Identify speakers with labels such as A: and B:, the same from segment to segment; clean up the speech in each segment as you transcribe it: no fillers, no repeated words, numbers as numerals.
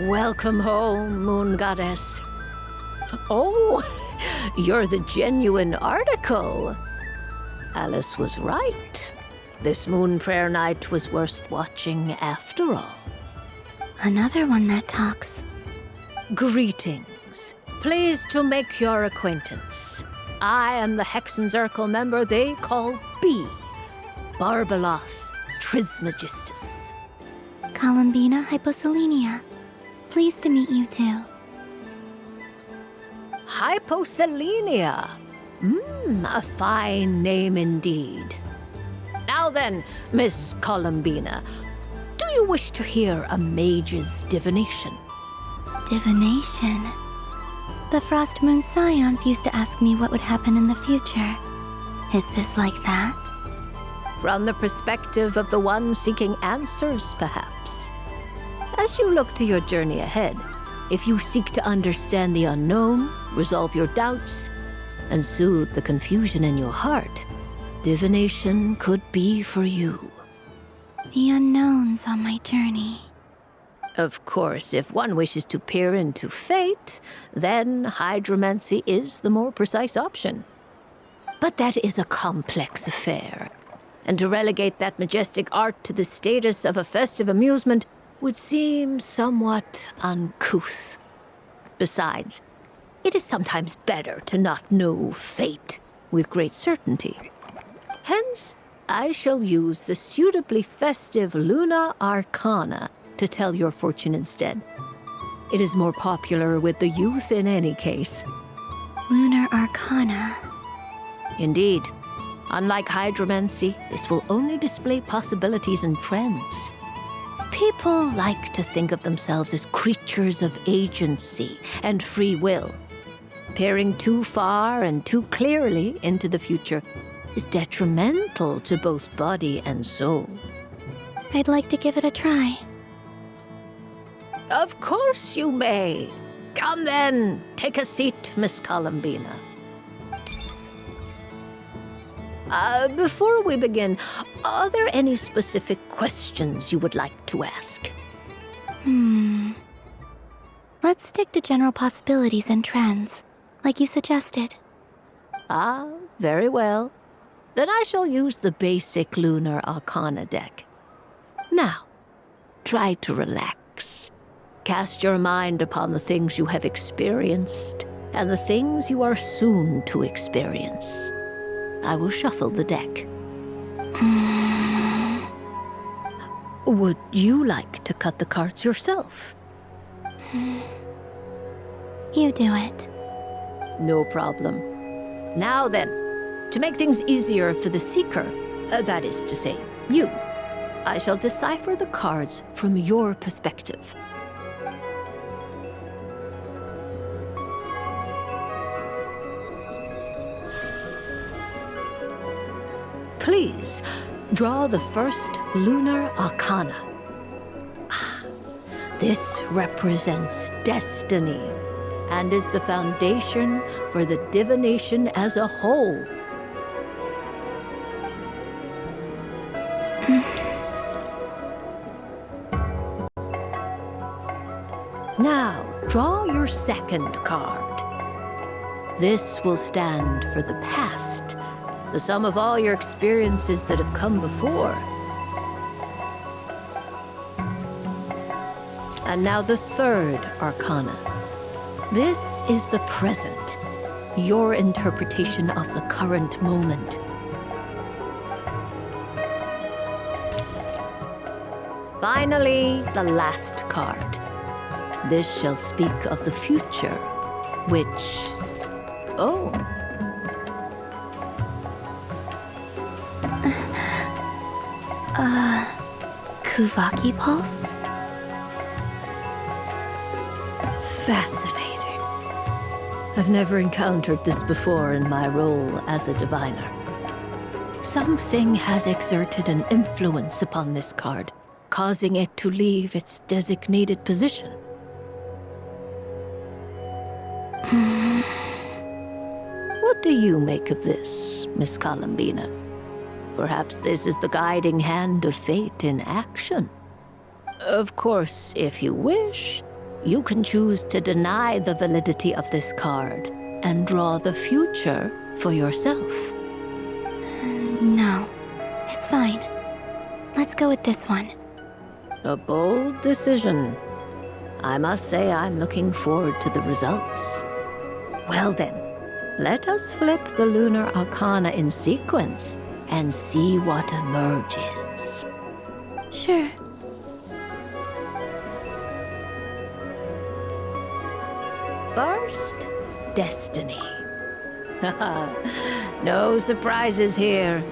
A: Welcome home, Moon Goddess. Oh, you're the genuine article. Alice was right. This moon prayer night was worth watching after all.
B: Another one that talks.
A: Greetings. Pleased to make your acquaintance. I am the Hexenzirkel member they call B. Barbeloth Trismegistus.
B: Columbina Hyposelenia. Pleased to meet you too.
A: Hyposelenia. A fine name indeed. Now then, Miss Columbina, do you wish to hear a mage's divination?
B: Divination. The Frost Moon Scions used to ask me what would happen in the future. Is this like that?
A: From the perspective of the one seeking answers, perhaps. As you look to your journey ahead, if you seek to understand the unknown, resolve your doubts, and soothe the confusion in your heart, divination could be for you.
B: The unknowns on my journey.
A: Of course, if one wishes to peer into fate, then hydromancy is the more precise option. But that is a complex affair, and to relegate that majestic art to the status of a festive amusement would seem somewhat uncouth. Besides, it is sometimes better to not know fate with great certainty. Hence, I shall use the suitably festive Luna Arcana to tell your fortune instead. It is more popular with the youth in any case.
B: Lunar Arcana.
A: Indeed. Unlike hydromancy, this will only display possibilities and trends. People like to think of themselves as creatures of agency and free will. Peering too far and too clearly into the future is detrimental to both body and soul.
B: I'd like to give it a try.
A: Of course you may. Come then, take a seat, Miss Columbina. Before we begin, are there any specific questions you would like to ask?
B: Let's stick to general possibilities and trends, like you suggested.
A: Ah, very well. Then I shall use the basic Lunar Arcana deck. Now, try to relax. Cast your mind upon the things you have experienced and the things you are soon to experience. I will shuffle the deck. Would you like to cut the cards yourself?
B: You do it.
A: No problem. Now then, to make things easier for the seeker, that is to say, you, I shall decipher the cards from your perspective. Please, draw the first Lunar Arcana. This represents destiny and is the foundation for the divination as a whole. Now, draw your second card. This will stand for the past, the sum of all your experiences that have come before. And now the third Arcana. This is the present, your interpretation of the current moment. Finally, the last card. This shall speak of the future, which... Oh.
B: Kuvaki Pulse?
A: Fascinating. I've never encountered this before in my role as a diviner. Something has exerted an influence upon this card, causing it to leave its designated position. What do you make of this, Miss Columbina? Perhaps this is the guiding hand of fate in action. Of course, if you wish, You can choose to deny the validity of this card and draw the future for yourself.
B: No, it's fine. Let's go with this one.
A: A bold decision. I must say I'm looking forward to the results. Well then, let us flip the lunar arcana in sequence and see what emerges.
B: Sure.
A: First, Destiny. No surprises here.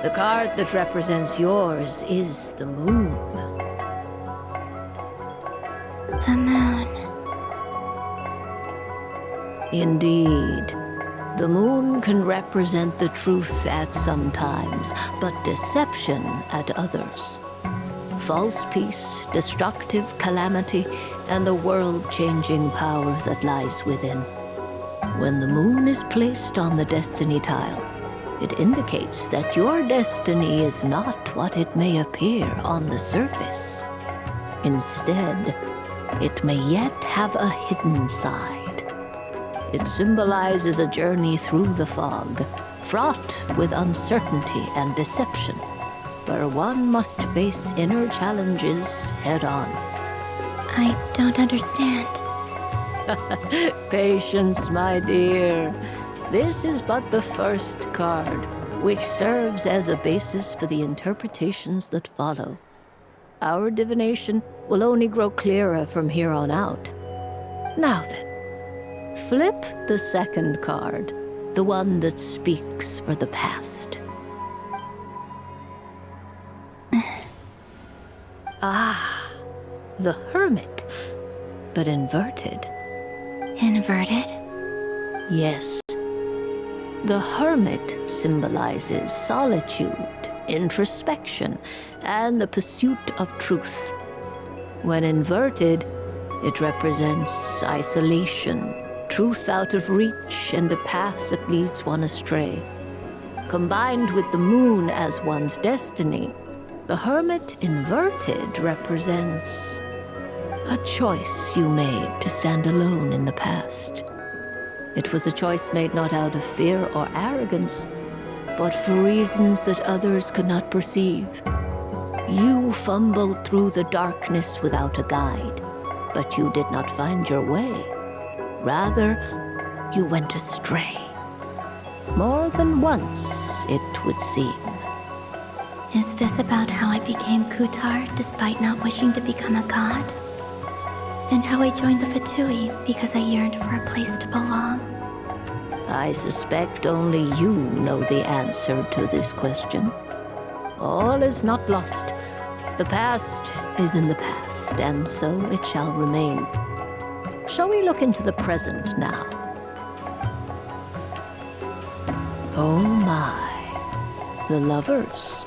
A: The card that represents yours is the moon.
B: The moon.
A: Indeed. The moon can represent the truth at some times, but deception at others. False peace, destructive calamity, and the world-changing power that lies within. When the moon is placed on the destiny tile, it indicates that your destiny is not what it may appear on the surface. Instead, it may yet have a hidden side. It symbolizes a journey through the fog, fraught with uncertainty and deception, where one must face inner challenges head-on.
B: I don't understand.
A: Patience, my dear. This is but the first card, which serves as a basis for the interpretations that follow. Our divination will only grow clearer from here on out. Now then, flip the second card, the one that speaks for the past. Ah, the Hermit, but inverted.
B: Inverted?
A: Yes. The Hermit symbolizes solitude, introspection, and the pursuit of truth. When inverted, it represents isolation, truth out of reach, and a path that leads one astray. Combined with the moon as one's destiny, the Hermit inverted represents a choice you made to stand alone in the past. It was a choice made not out of fear or arrogance, but for reasons that others could not perceive. You fumbled through the darkness without a guide, but you did not find your way. Rather, you went astray. More than once, it would seem.
B: Is this about how I became Kutar despite not wishing to become a god? And how I joined the Fatui because I yearned for a place to belong?
A: I suspect only you know the answer to this question. All is not lost. The past is in the past, and so it shall remain. Shall we look into the present now? Oh my, the Lovers.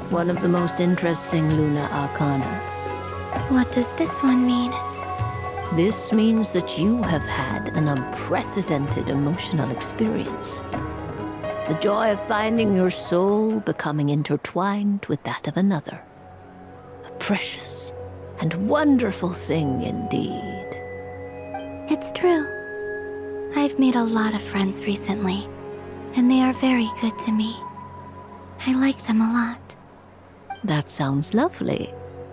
A: One of the most interesting Luna Arcana.
B: What does this one mean?
A: This means that you have had an unprecedented emotional experience. The joy of finding your soul becoming intertwined with that of another. A precious and wonderful thing indeed.
B: It's true. I've made a lot of friends recently, and they are very good to me. I like them a lot.
A: That sounds lovely.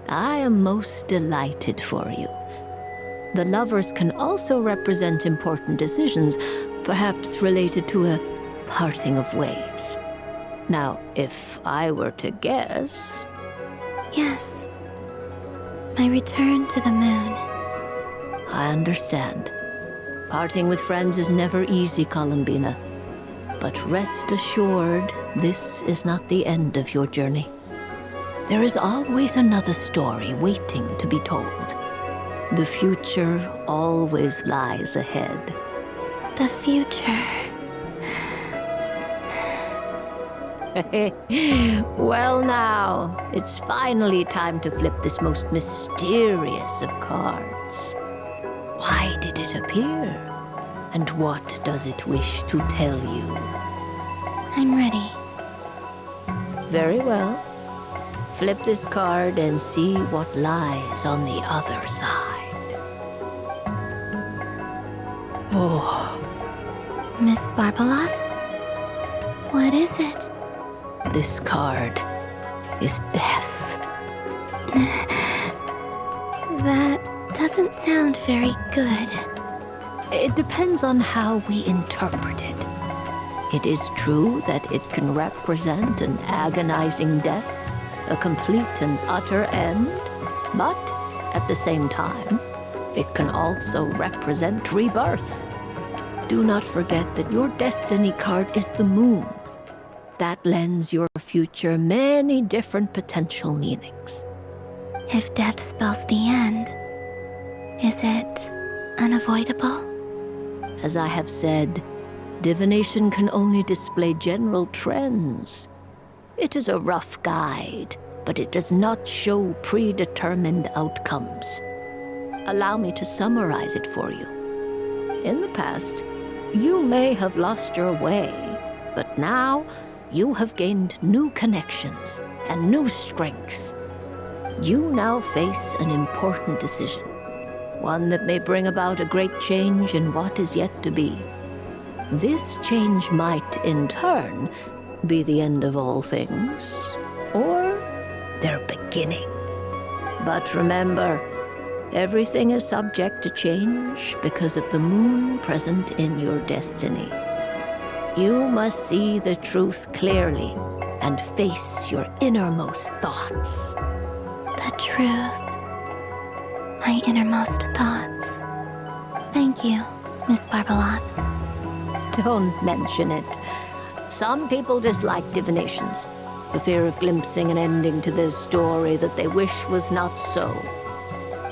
A: I am most delighted for you. The Lovers can also represent important decisions, perhaps related to a parting of ways. Now, if I were to guess...
B: Yes. My return to the moon.
A: I understand. Parting with friends is never easy, Columbina. But rest assured, this is not the end of your journey. There is always another story waiting to be told. The future always lies ahead.
B: The future.
A: Well now, it's finally time to flip this most mysterious of cards. Why did it appear? And what does it wish to tell you?
B: I'm ready.
A: Very well. Flip this card and see what lies on the other side.
B: Miss Barbeloth? What is it?
A: This card is death.
B: That doesn't sound very good.
A: It depends on how we interpret it. It is true that it can represent an agonizing death, a complete and utter end, but at the same time, it can also represent rebirth. Do not forget that your destiny card is the moon. That lends your future many different potential meanings.
B: If death spells the end, is it unavoidable?
A: As I have said, divination can only display general trends. It is a rough guide, but it does not show predetermined outcomes. Allow me to summarize it for you. In the past, you may have lost your way, but now you have gained new connections and new strength. You now face an important decision, one that may bring about a great change in what is yet to be. This change might, in turn, be the end of all things, or their beginning. But remember, everything is subject to change because of the moon present in your destiny. You must see the truth clearly and face your innermost thoughts.
B: The truth. My innermost thoughts. Thank you, Miss Barbeloth.
A: Don't mention it. Some people dislike divinations, for fear of glimpsing an ending to their story that they wish was not so.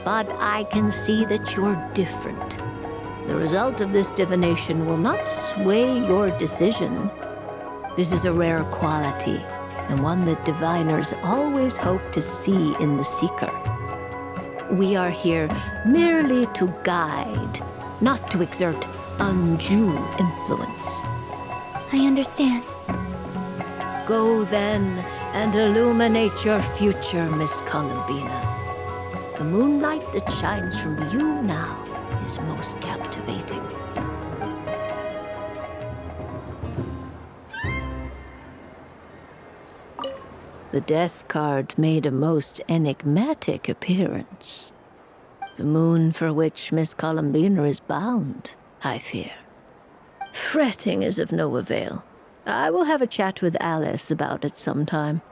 A: But I can see that you're different. The result of this divination will not sway your decision. This is a rare quality, and one that diviners always hope to see in the seeker. We are here merely to guide, not to exert undue influence.
B: I understand.
A: Go then and illuminate your future, Miss Columbina. The moonlight that shines from you now is most captivating. The death card made a most enigmatic appearance. The moon for which Miss Columbina is bound, I fear. Fretting is of no avail. I will have a chat with Alice about it sometime.